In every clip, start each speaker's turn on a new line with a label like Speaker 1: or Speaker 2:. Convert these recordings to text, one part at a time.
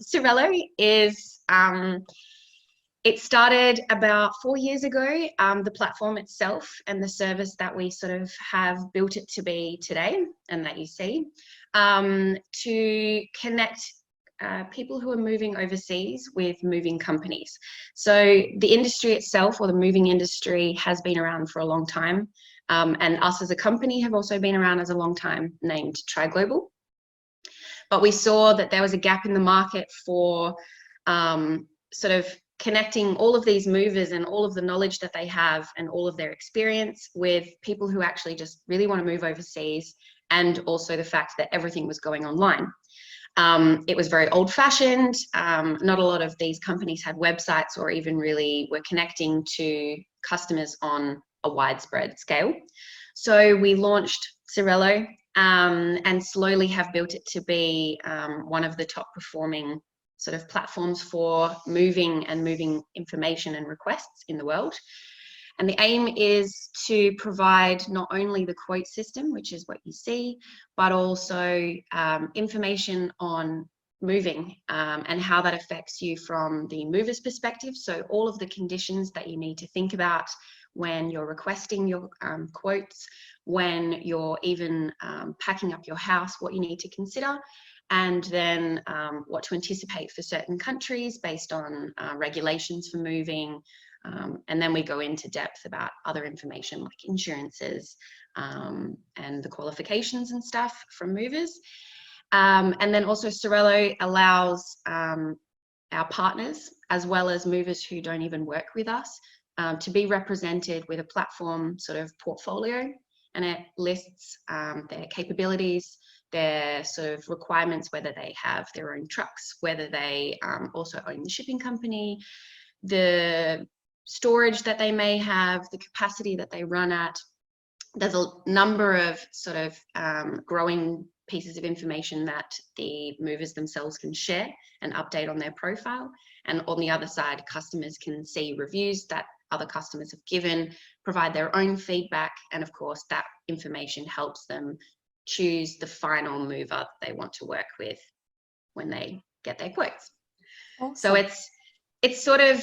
Speaker 1: Sirelo is, it started about 4 years ago. The platform itself and the service that we sort of have built it to be today and that you see, to connect people who are moving overseas with moving companies. So the industry itself, or the moving industry, has been around for a long time. And us as a company have also been around as a long time, named Try Global. But we saw that there was a gap in the market for sort of connecting all of these movers and all of the knowledge that they have and all of their experience with people who actually just really want to move overseas, and also the fact that everything was going online. It was very old-fashioned. Not a lot of these companies had websites or even really were connecting to customers on a widespread scale. So we launched Sirelo, and slowly have built it to be one of the top performing sort of platforms for moving information and requests in the world. And the aim is to provide not only the quote system, which is what you see, but also information on moving and how that affects you from the mover's perspective. So all of the conditions that you need to think about when you're requesting your quotes, when you're even packing up your house, what you need to consider, and then what to anticipate for certain countries based on regulations for moving. And then we go into depth about other information like insurances and the qualifications and stuff from movers. And then also Sirelo allows our partners, as well as movers who don't even work with us, to be represented with a platform sort of portfolio, and it lists their capabilities, their sort of requirements, whether they have their own trucks, whether they also own the shipping company, the storage that they may have, the capacity that they run at. There's a number of sort of growing pieces of information that the movers themselves can share and update on their profile. And on the other side, customers can see reviews that other customers have given, provide their own feedback, and of course that information helps them choose the final mover they want to work with when they get their quotes. Awesome. So it's sort of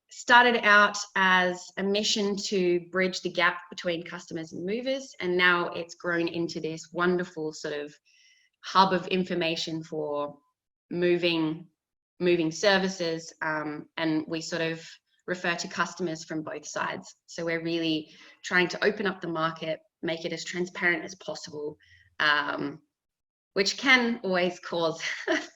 Speaker 1: started out as a mission to bridge the gap between customers and movers, and now it's grown into this wonderful sort of hub of information for moving services, and we sort of refer to customers from both sides. So we're really trying to open up the market, make it as transparent as possible, which can always cause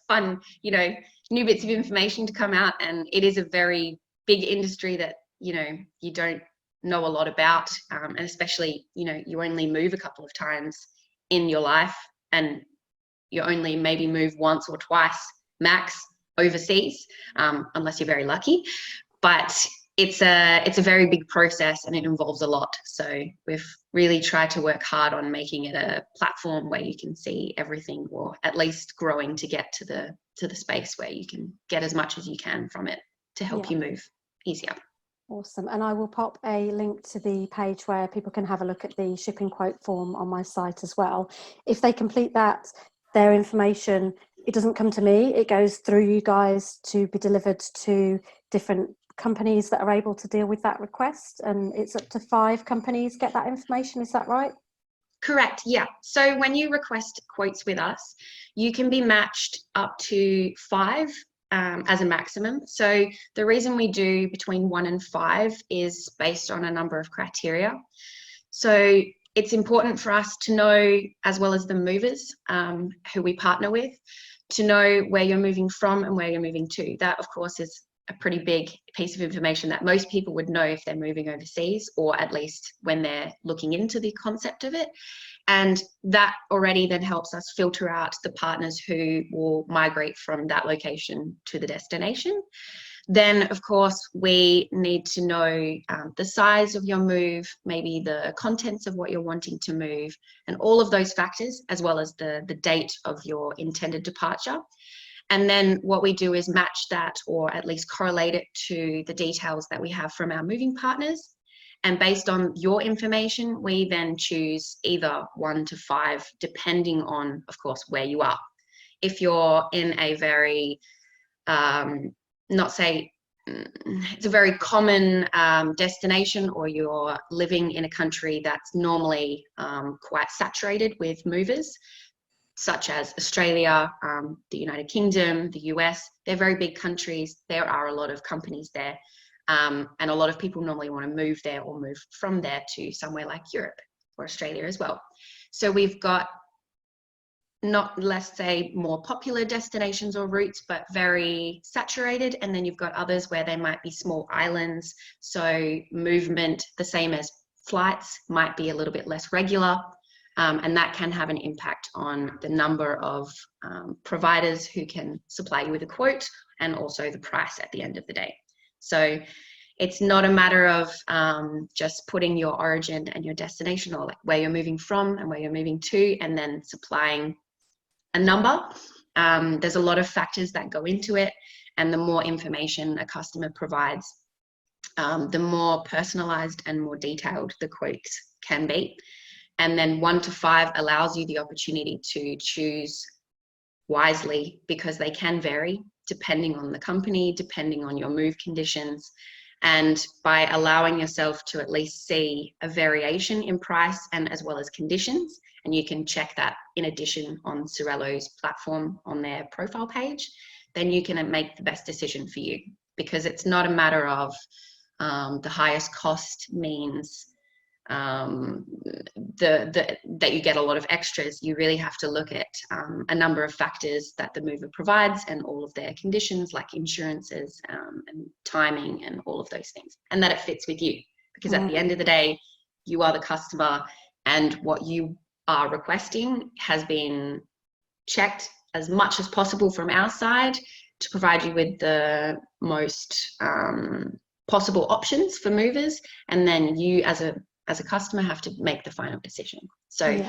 Speaker 1: fun, new bits of information to come out. And it is a very big industry that, you don't know a lot about, and especially, you only move a couple of times in your life, and you only maybe move once or twice max overseas, unless you're very lucky. But it's a very big process and it involves a lot. So we've really tried to work hard on making it a platform where you can see everything, or at least growing to get to the space where you can get as much as you can from it to help you move easier.
Speaker 2: Awesome. And I will pop a link to the page where people can have a look at the shipping quote form on my site as well. If they complete that, their information, it doesn't come to me, it goes through you guys to be delivered to different companies that are able to deal with that request, and it's up to 5 companies get that information. Is that right?
Speaker 1: Correct. Yeah. So when you request quotes with us, you can be matched up to 5 as a maximum. So the reason we do between 1 and 5 is based on a number of criteria. So it's important for us to know, as well as the movers who we partner with, to know where you're moving from and where you're moving to. That, of course, is a pretty big piece of information that most people would know if they're moving overseas, or at least when they're looking into the concept of it. And that already then helps us filter out the partners who will migrate from that location to the destination. Then, of course, we need to know the size of your move, maybe the contents of what you're wanting to move, and all of those factors, as well as the date of your intended departure. And then what we do is match that, or at least correlate it to the details that we have from our moving partners. And based on your information, we then choose either 1 to 5, depending on, of course, where you are. if you're in a very, not say, it's a very common destination, or you're living in a country that's normally quite saturated with movers, such as Australia, the United Kingdom, the US. They're very big countries. There are a lot of companies there. And a lot of people normally want to move there or move from there to somewhere like Europe or Australia as well. So we've got not, let's say, more popular destinations or routes, but very saturated. And then you've got others where they might be small islands. So movement, the same as flights, might be a little bit less regular. And that can have an impact on the number of providers who can supply you with a quote, and also the price at the end of the day. So it's not a matter of just putting your origin and your destination, or like where you're moving from and where you're moving to, and then supplying a number. There's a lot of factors that go into it, and the more information a customer provides, the more personalized and more detailed the quotes can be. And then 1 to 5 allows you the opportunity to choose wisely, because they can vary depending on the company, depending on your move conditions. And by allowing yourself to at least see a variation in price and as well as conditions, and you can check that in addition on Sirelo's platform on their profile page, then you can make the best decision for you, because it's not a matter of the highest cost means that you get a lot of extras. You really have to look at a number of factors that the mover provides, and all of their conditions like insurances and timing and all of those things, and that it fits with you, because at the end of the day, you are the customer, and what you are requesting has been checked as much as possible from our side to provide you with the most possible options for movers, and then you as a customer have to make the final decision. So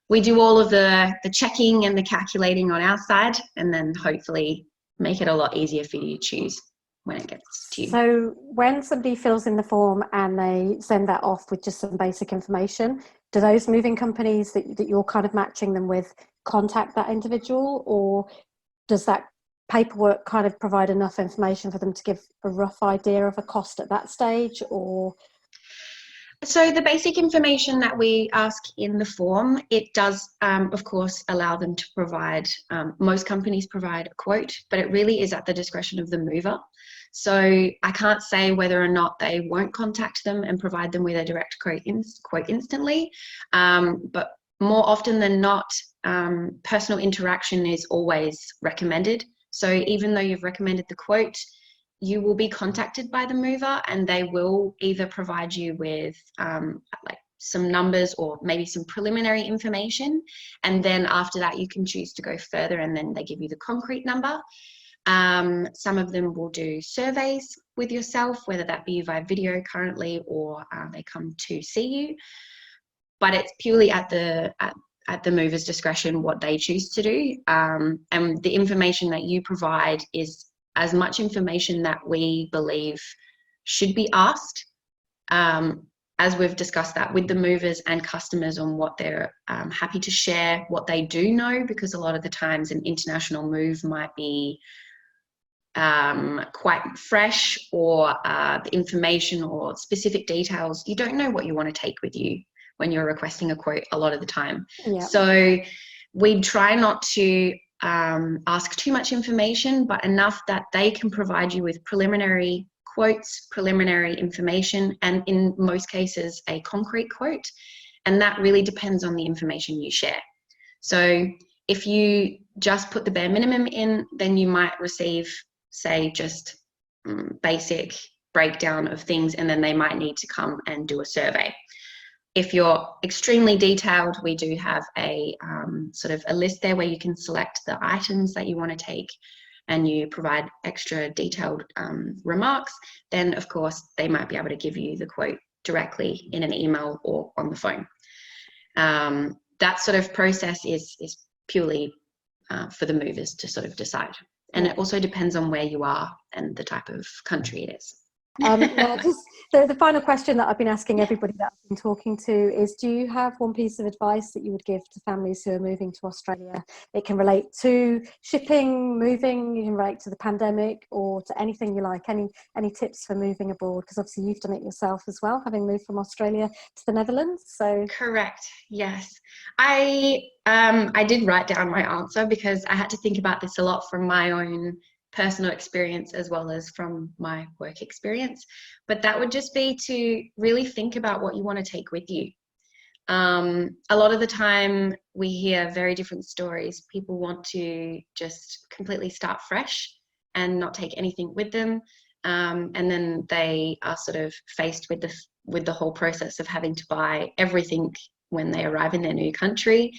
Speaker 1: we do all of the checking and the calculating on our side, and then hopefully make it a lot easier for you to choose when it gets to you.
Speaker 2: So when somebody fills in the form and they send that off with just some basic information, do those moving companies that you're kind of matching them with contact that individual, or does that paperwork kind of provide enough information for them to give a rough idea of a cost at that stage? Or
Speaker 1: so the basic information that we ask in the form, it does, of course, allow them to provide, most companies provide a quote, but it really is at the discretion of the mover. So I can't say whether or not they won't contact them and provide them with a direct quote instantly, but more often than not, personal interaction is always recommended. So even though you've recommended the quote, you will be contacted by the mover, and they will either provide you with like some numbers or maybe some preliminary information, and then after that you can choose to go further, and then they give you the concrete number. Some of them will do surveys with yourself, whether that be via video currently, or they come to see you, but it's purely at the mover's discretion what they choose to do. And the information that you provide is as much information that we believe should be asked, as we've discussed that with the movers and customers on what they're happy to share, what they do know, because a lot of the times an international move might be quite fresh, or the information or specific details, you don't know what you want to take with you when you're requesting a quote a lot of the time. So we try not to ask too much information, but enough that they can provide you with preliminary quotes, preliminary information, and in most cases a concrete quote, and that really depends on the information you share. So if you just put the bare minimum in, then you might receive, say, just basic breakdown of things, and then they might need to come and do a survey. If you're extremely detailed, we do have a sort of a list there where you can select the items that you want to take, and you provide extra detailed remarks, then of course they might be able to give you the quote directly in an email or on the phone. That sort of process is purely for the movers to sort of decide. And it also depends on where you are and the type of country it is.
Speaker 2: Now, just the final question that I've been asking everybody that I've been talking to is, do you have one piece of advice that you would give to families who are moving to Australia? It can relate to shipping, moving, you can relate to the pandemic, or to anything you like. Any tips for moving abroad? Because obviously you've done it yourself as well, having moved from Australia to the Netherlands. So
Speaker 1: Correct. Yes. I did write down my answer because I had to think about this a lot from my own personal experience as well as from my work experience. But that would just be to really think about what you want to take with you. A lot of the time we hear very different stories. People want to just completely start fresh and not take anything with them. And then they are sort of faced with the whole process of having to buy everything when they arrive in their new country,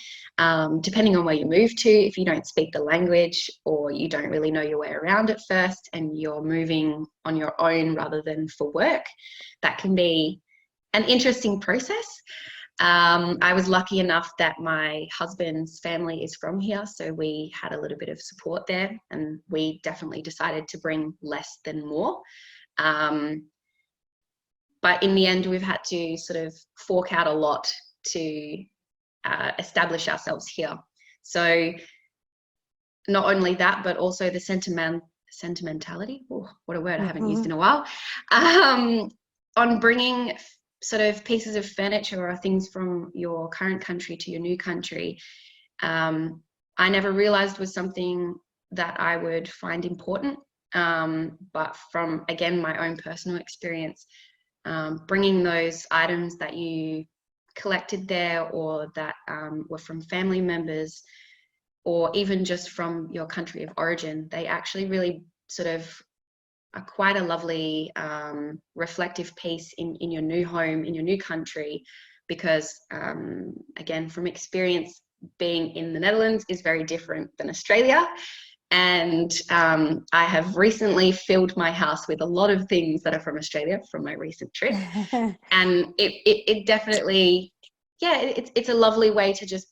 Speaker 1: depending on where you move to. If you don't speak the language or you don't really know your way around at first and you're moving on your own rather than for work, that can be an interesting process. I was lucky enough that my husband's family is from here, so we had a little bit of support there, and we definitely decided to bring less than more. But in the end, we've had to sort of fork out a lot to establish ourselves here. So not only that, but also the sentimentality, oh, what a word I haven't used in a while, on bringing sort of pieces of furniture or things from your current country to your new country. I never realized was something that I would find important, but from, again, my own personal experience, bringing those items that you collected there or that were from family members or even just from your country of origin, they actually really sort of are quite a lovely reflective piece in your new home, in your new country, because again, from experience, being in the Netherlands is very different than Australia. And I have recently filled my house with a lot of things that are from Australia from my recent trip. And it definitely, yeah, it's a lovely way to just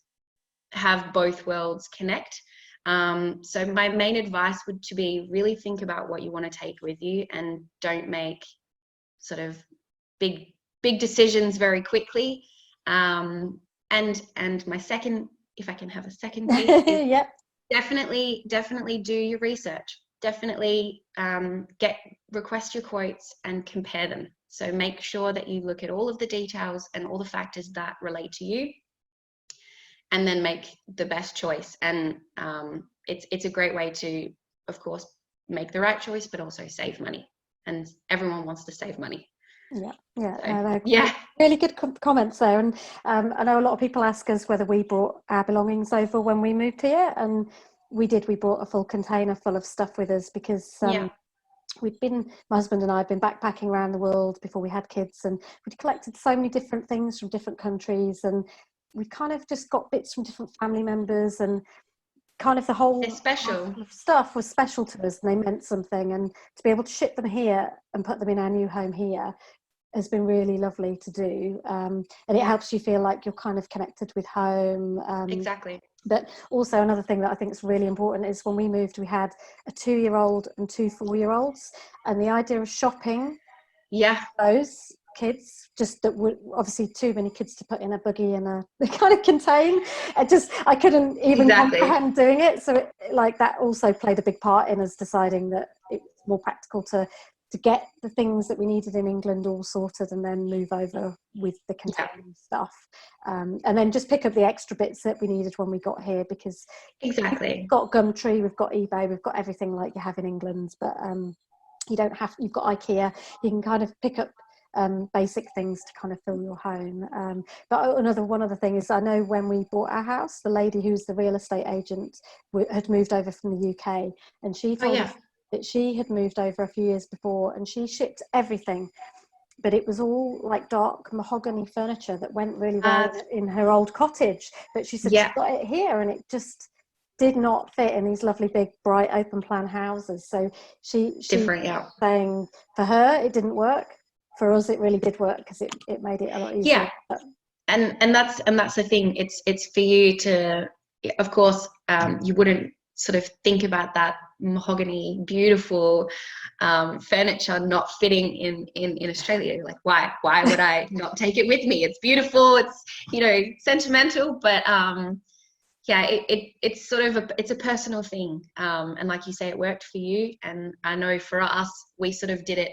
Speaker 1: have both worlds connect. So my main advice would to be really think about what you want to take with you and don't make sort of big decisions very quickly. And my second, if I can have a second piece, is
Speaker 2: yep.
Speaker 1: definitely do your research. Definitely request your quotes and compare them. So make sure that you look at all of the details and all the factors that relate to you, and then make the best choice. And it's a great way to, of course, make the right choice, but also save money. And everyone wants to save money.
Speaker 2: Yeah,
Speaker 1: So, yeah.
Speaker 2: Really good comments there. And I know a lot of people ask us whether we brought our belongings over when we moved here, and we did. We brought a full container full of stuff with us because my husband and I had been backpacking around the world before we had kids, and we'd collected so many different things from different countries, and we kind of just got bits from different family members, and kind of the whole stuff was special to us, and they meant something. And to be able to ship them here and put them in our new home here has been really lovely to do, and it helps you feel like you're kind of connected with home.
Speaker 1: Exactly.
Speaker 2: But also another thing that I think is really important is when we moved, we had a 2-year-old and 2 4-year-olds, and the idea of shopping those kids, just that were obviously too many kids to put in a buggy and they kind of contain. I couldn't even comprehend doing it. So that also played a big part in us deciding that it's more practical to get the things that we needed in England all sorted and then move over with the containing stuff, and then just pick up the extra bits that we needed when we got here, because we've got Gumtree, we've got eBay, we've got everything like you have in England, but you don't have, you've got IKEA, you can kind of pick up basic things to kind of fill your home. But one other thing is, I know when we bought our house, the lady who's the real estate agent had moved over from the UK, and she told us that she had moved over a few years before, and she shipped everything, but it was all like dark mahogany furniture that went really well in her old cottage. But she said she got it here and it just did not fit in these lovely big bright open plan houses. So she saying for her it didn't work. For us it really did work, because it made it a lot easier.
Speaker 1: And that's the thing. It's for you to, of course, you wouldn't sort of think about that mahogany, beautiful furniture not fitting in Australia. Like, why would I not take it with me? It's beautiful, it's, you know, sentimental, but yeah, it's sort of it's a personal thing, and like you say, it worked for you, and I know for us, we sort of did it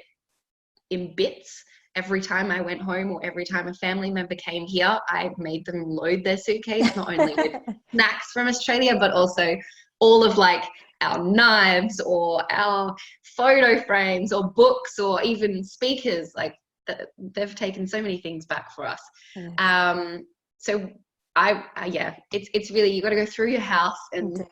Speaker 1: in bits. Every time I went home or every time a family member came here, I made them load their suitcase, not only with snacks from Australia, but also all of like our knives or our photo frames or books or even speakers. Like, they've taken so many things back for us.
Speaker 2: Yes.
Speaker 1: So yeah, it's really, you got to go through your house and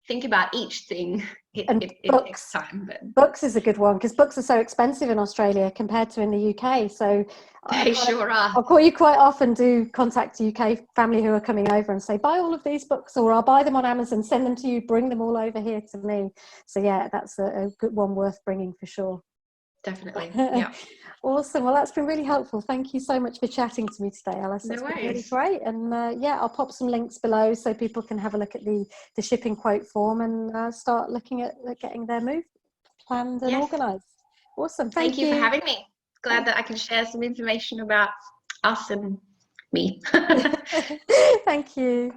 Speaker 1: think about each thing.
Speaker 2: And
Speaker 1: it takes
Speaker 2: books.
Speaker 1: time, but
Speaker 2: Books is a good one, because books are so expensive in Australia compared to in the UK. So
Speaker 1: they sure are.
Speaker 2: I'll call you quite often, do contact UK family who are coming over and say, buy all of these books, or I'll buy them on Amazon, send them to you, bring them all over here to me. So yeah, that's a good one worth bringing for sure.
Speaker 1: Definitely. Yeah.
Speaker 2: Awesome. Well, that's been really helpful. Thank you so much for chatting to me today, Alyce.
Speaker 1: No
Speaker 2: It's been really
Speaker 1: worries.
Speaker 2: great. And yeah, I'll pop some links below so people can have a look at the shipping quote form and start looking at getting their move planned and
Speaker 1: Yes.
Speaker 2: organised. Awesome.
Speaker 1: Thank
Speaker 2: Thank
Speaker 1: you for
Speaker 2: you.
Speaker 1: having me. Glad that I can share some information about us and me.
Speaker 2: Thank you.